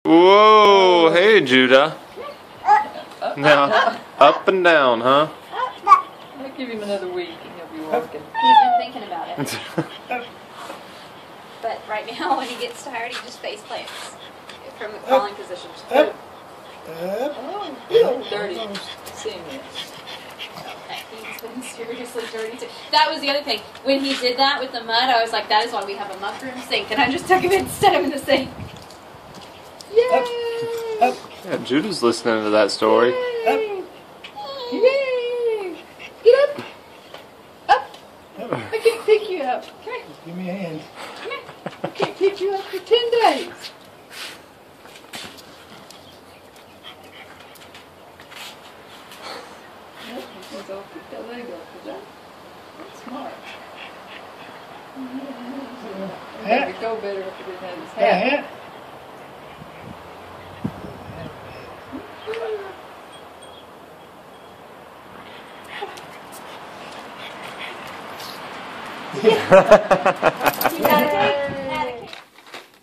Whoa, hey Judah. Now, up and down, huh? I'll give him another week and he'll be walking. He's been thinking about it. But right now, when he gets tired, he just face plants from the crawling positions. Oh, dirty. Seeing this. He's been seriously dirty too. That was the other thing. When he did that with the mud, I was like, that is why we have a mushroom sink. And I just took him and set him in the sink. Yay! Yeah, Judah's listening to that story. Yay! Yay! Get up! Up! I can't pick you up. Come here. Give me a hand. Come here. I can't pick you up for 10 days. He's all picked that leg up. That's smart. It would go better if he didn't have his hat.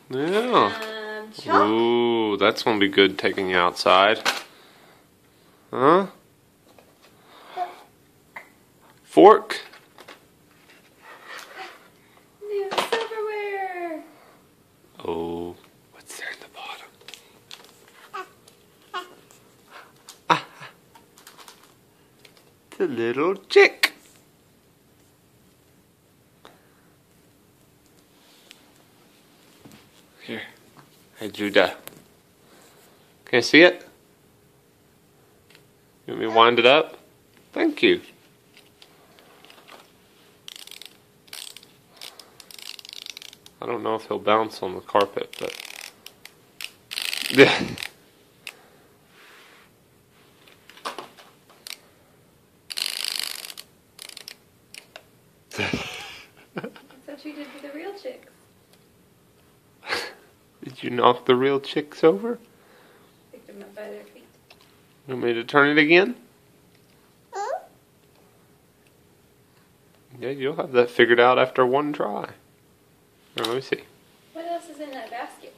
Yeah. Ooh, that's gonna be good taking you outside. Huh? Fork? New silverware. Oh, what's there at the bottom? Ah. The little chick. Here. Hey, Judah. Can I see it? You want me to wind it up? Thank you. I don't know if he'll bounce on the carpet, but... Yeah. That's what you did for the real chicks. Did you knock the real chicks over? Picked them up by their feet. You want me to turn it again? Yeah, you'll have that figured out after one try. Here, let me see. What else is in that basket?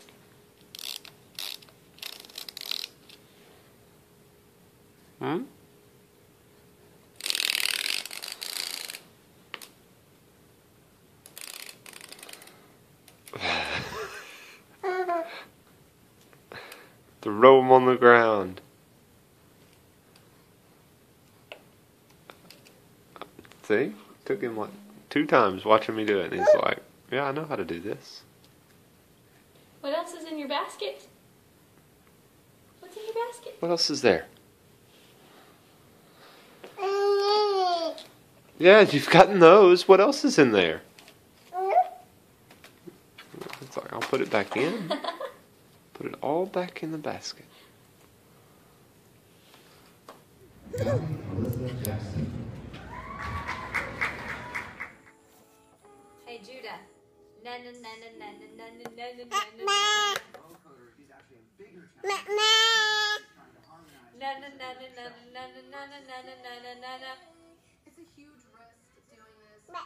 Hmm? Throw them on the ground. See? Took him like 2 times watching me do it, and he's like, yeah, I know how to do this. What else is in your basket? What's in your basket? What else is there? Yeah, you've gotten those. What else is in there? It's like, I'll put it back in. Put it all back in the basket. Hey Judah. Na na na na na na na na na na na na na na na. It's a huge risk doing this, but